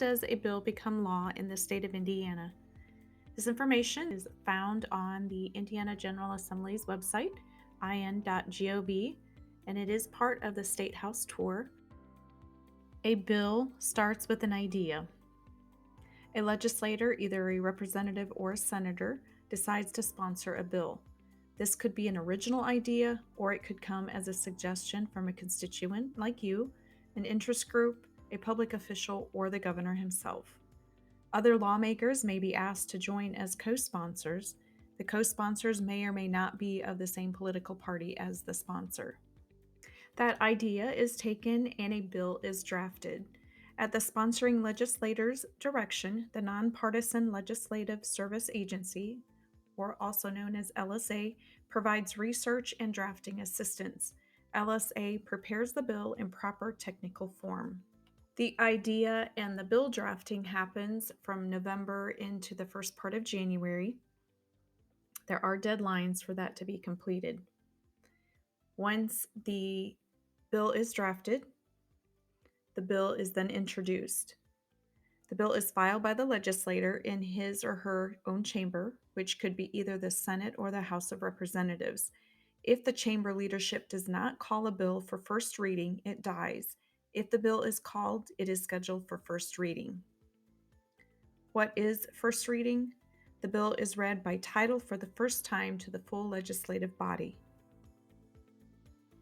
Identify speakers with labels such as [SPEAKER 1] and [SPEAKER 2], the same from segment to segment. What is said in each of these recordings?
[SPEAKER 1] does a bill become law in the state of Indiana? This information is found on the Indiana General Assembly's website, in.gov, and it is part of the State House tour. A bill starts with an idea. A legislator, either a representative or a senator, decides to sponsor a bill. This could be an original idea, or it could come as a suggestion from a constituent like you, an interest group, a public official, or the governor himself. Other lawmakers may be asked to join as co-sponsors. The co-sponsors may or may not be of the same political party as the sponsor. That idea is taken and a bill is drafted. At the sponsoring legislator's direction, the Nonpartisan Legislative Service Agency, or also known as LSA, provides research and drafting assistance. LSA prepares the bill in proper technical form. The idea and the bill drafting happens from November into the first part of January. There are deadlines for that to be completed. Once the bill is drafted, the bill is then introduced. The bill is filed by the legislator in his or her own chamber, which could be either the Senate or the House of Representatives. If the chamber leadership does not call a bill for first reading, it dies. If the bill is called, it is scheduled for first reading. What is first reading? The bill is read by title for the first time to the full legislative body.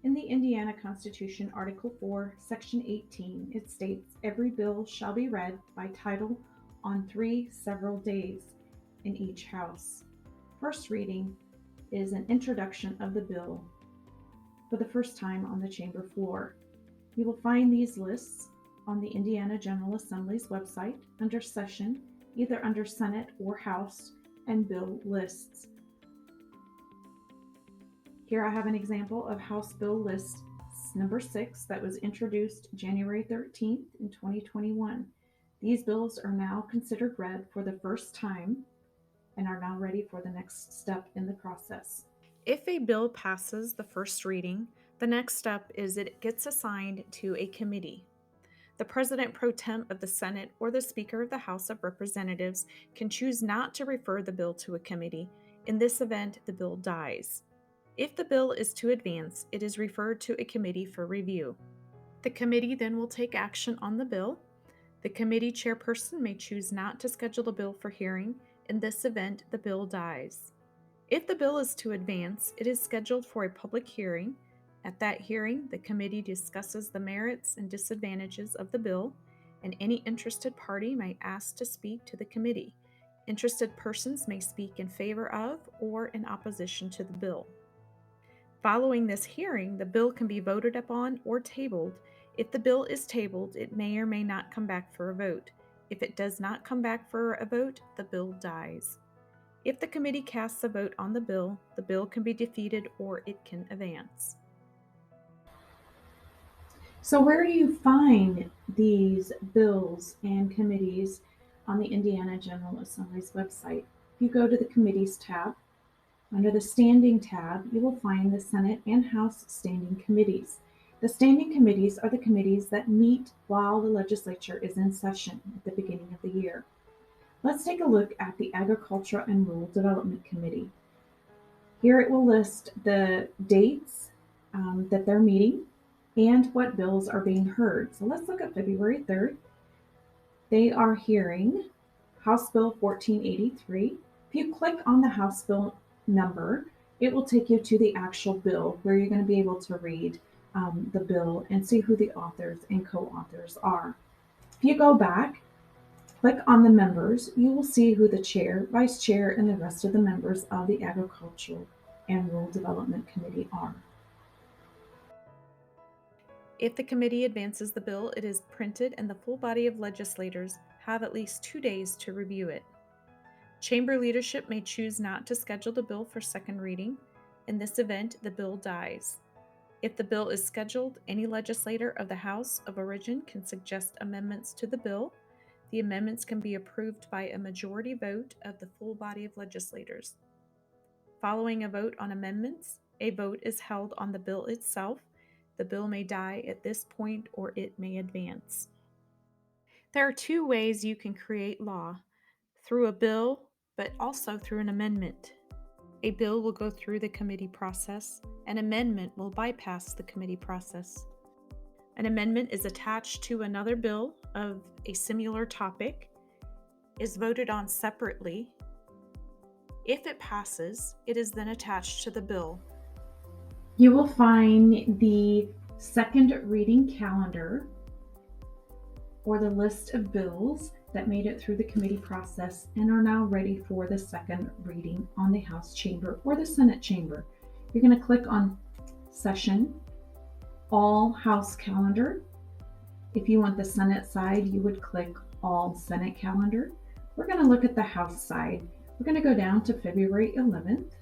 [SPEAKER 1] In the Indiana Constitution, Article 4, Section 18, it states, "Every bill shall be read by title on 3 several days in each house." First reading is an introduction of the bill for the first time on the chamber floor. You will find these lists on the Indiana General Assembly's website under Session, either under Senate or House, and Bill Lists. Here I have an example of House Bill List number 6 that was introduced January 13th in 2021. These bills are now considered read for the first time and are now ready for the next step in the process. If a bill passes the first reading, the next step is it gets assigned to a committee. The President pro tem of the Senate or the Speaker of the House of Representatives can choose not to refer the bill to a committee. In this event, the bill dies. If the bill is to advance, it is referred to a committee for review. The committee then will take action on the bill. The committee chairperson may choose not to schedule the bill for hearing. In this event, the bill dies. If the bill is to advance, it is scheduled for a public hearing. At that hearing, the committee discusses the merits and disadvantages of the bill, and any interested party may ask to speak to the committee. Interested persons may speak in favor of or in opposition to the bill. Following this hearing, the bill can be voted upon or tabled. If the bill is tabled, it may or may not come back for a vote. If it does not come back for a vote, the bill dies. If the committee casts a vote on the bill can be defeated or it can advance. So where do you find these bills and committees on the Indiana General Assembly's website? If you go to the Committees tab, under the Standing tab, you will find the Senate and House Standing Committees. The Standing Committees are the committees that meet while the legislature is in session at the beginning of the year. Let's take a look at the Agriculture and Rural Development Committee. Here it will list the dates that they're meeting and what bills are being heard. So let's look at February 3rd. They are hearing House Bill 1483. If you click on the House Bill number, it will take you to the actual bill where you're going to be able to read the bill and see who the authors and co-authors are. If you go back, click on the members, you will see who the chair, vice chair, and the rest of the members of the Agricultural and Rural Development Committee are. If the committee advances the bill, it is printed and the full body of legislators have at least 2 days to review it. Chamber leadership may choose not to schedule the bill for second reading. In this event, the bill dies. If the bill is scheduled, any legislator of the House of Origin can suggest amendments to the bill. The amendments can be approved by a majority vote of the full body of legislators. Following a vote on amendments, a vote is held on the bill itself. The bill may die at this point or it may advance. There are two ways you can create law: through a bill, but also through an amendment. A bill will go through the committee process. An amendment will bypass the committee process. An amendment is attached to another bill of a similar topic, is voted on separately. If it passes, it is then attached to the bill.
[SPEAKER 2] You will find the second reading calendar or the list of bills that made it through the committee process and are now ready for the second reading on the House chamber or the Senate chamber. You're going to click on Session, All House Calendar. If you want the Senate side, you would click All Senate Calendar. We're going to look at the House side. We're going to go down to February 11th.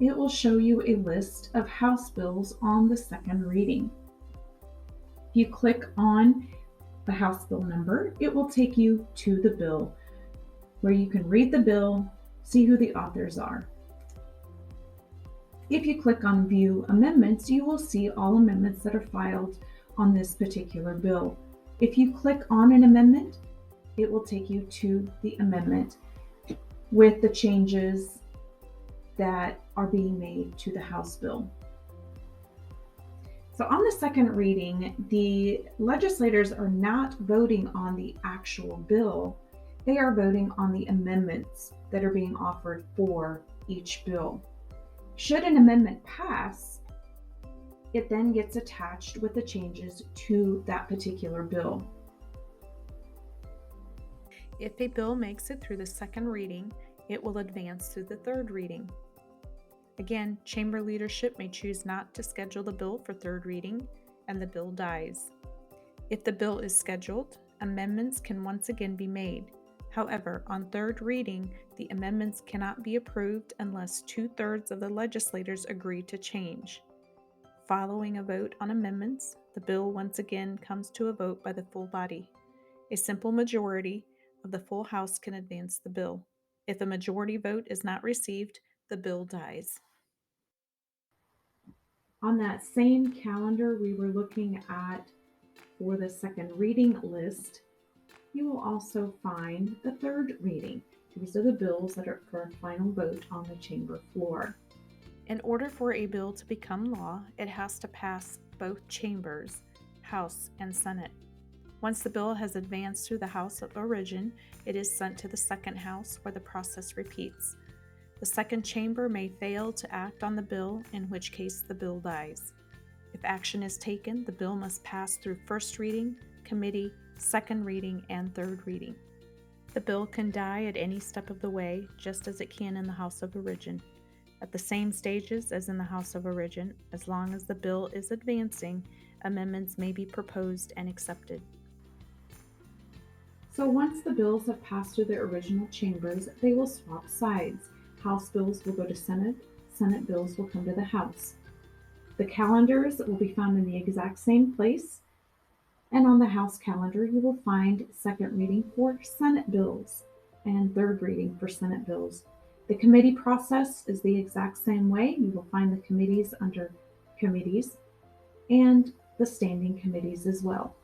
[SPEAKER 2] It will show you a list of House bills on the second reading. If you click on the House bill number, it will take you to the bill where you can read the bill, see who the authors are. If you click on View Amendments, you will see all amendments that are filed on this particular bill. If you click on an amendment, it will take you to the amendment with the changes that are being made to the House bill. So on the second reading, the legislators are not voting on the actual bill. They are voting on the amendments that are being offered for each bill. Should an amendment pass, it then gets attached with the changes to that particular bill.
[SPEAKER 1] If a bill makes it through the second reading, it will advance through the third reading. Again, chamber leadership may choose not to schedule the bill for third reading, and the bill dies. If the bill is scheduled, amendments can once again be made. However, on third reading, the amendments cannot be approved unless 2/3 of the legislators agree to change. Following a vote on amendments, the bill once again comes to a vote by the full body. A simple majority of the full House can advance the bill. If a majority vote is not received, the bill dies.
[SPEAKER 2] On that same calendar we were looking at for the second reading list, you will also find the third reading. These are the bills that are for a final vote on the chamber floor.
[SPEAKER 1] In order for a bill to become law, it has to pass both chambers, House and Senate. Once the bill has advanced through the House of Origin, it is sent to the second House where the process repeats. The second chamber may fail to act on the bill, in which case the bill dies. If action is taken, the bill must pass through first reading, committee, second reading, and third reading. The bill can die at any step of the way, just as it can in the House of Origin. At the same stages as in the House of Origin, as long as the bill is advancing, amendments may be proposed and accepted.
[SPEAKER 2] So once the bills have passed through their original chambers, they will swap sides. House bills will go to Senate, Senate bills will come to the House. The calendars will be found in the exact same place, and on the House calendar you will find second reading for Senate bills and third reading for Senate bills. The committee process is the exact same way. You will find the committees under committees and the standing committees as well.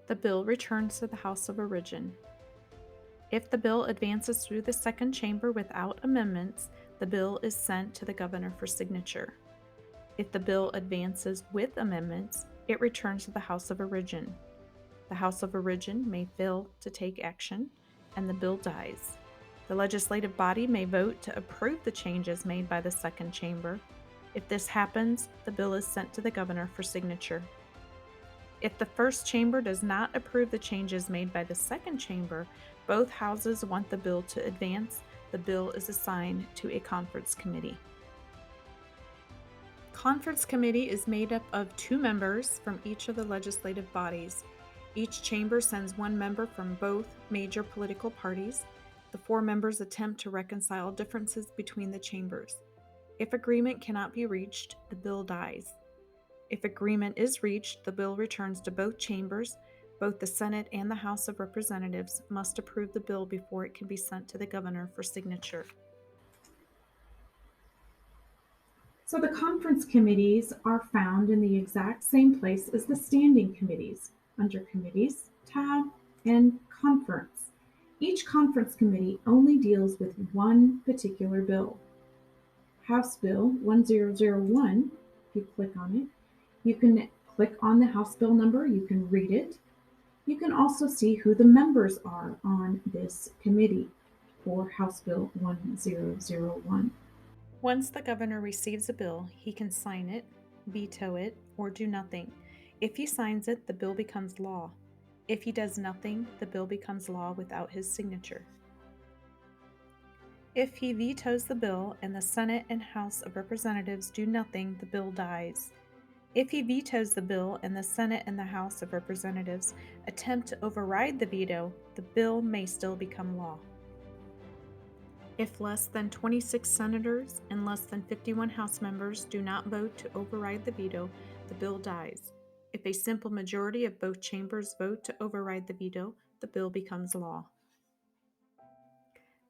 [SPEAKER 1] The bill returns to the House of Origin. If the bill advances through the second chamber without amendments, the bill is sent to the governor for signature. If the bill advances with amendments, it returns to the House of Origin. The House of Origin may fail to take action, and the bill dies. The legislative body may vote to approve the changes made by the second chamber. If this happens, the bill is sent to the governor for signature. If the first chamber does not approve the changes made by the second chamber, both houses want the bill to advance, the bill is assigned to a conference committee. Conference committee is made up of 2 members from each of the legislative bodies. Each chamber sends 1 member from both major political parties. The 4 members attempt to reconcile differences between the chambers. If agreement cannot be reached, the bill dies. If agreement is reached, the bill returns to both chambers. Both the Senate and the House of Representatives must approve the bill before it can be sent to the governor for signature.
[SPEAKER 2] So the conference committees are found in the exact same place as the standing committees. under Committees tab and Conference. Each conference committee only deals with one particular bill. House Bill 1001, if you click on it, you can click on the House Bill number, you can read it. You can also see who the members are on this committee for House Bill 1001.
[SPEAKER 1] Once the governor receives a bill, he can sign it, veto it, or do nothing. If he signs it, the bill becomes law. If he does nothing, the bill becomes law without his signature. If he vetoes the bill and the Senate and House of Representatives do nothing, the bill dies. If he vetoes the bill and the Senate and the House of Representatives attempt to override the veto, the bill may still become law. If less than 26 senators and less than 51 House members do not vote to override the veto, the bill dies. If a simple majority of both chambers vote to override the veto, the bill becomes law.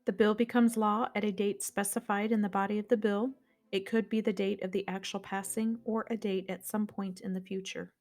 [SPEAKER 1] The bill becomes law at a date specified in the body of the bill. It could be the date of the actual passing or a date at some point in the future.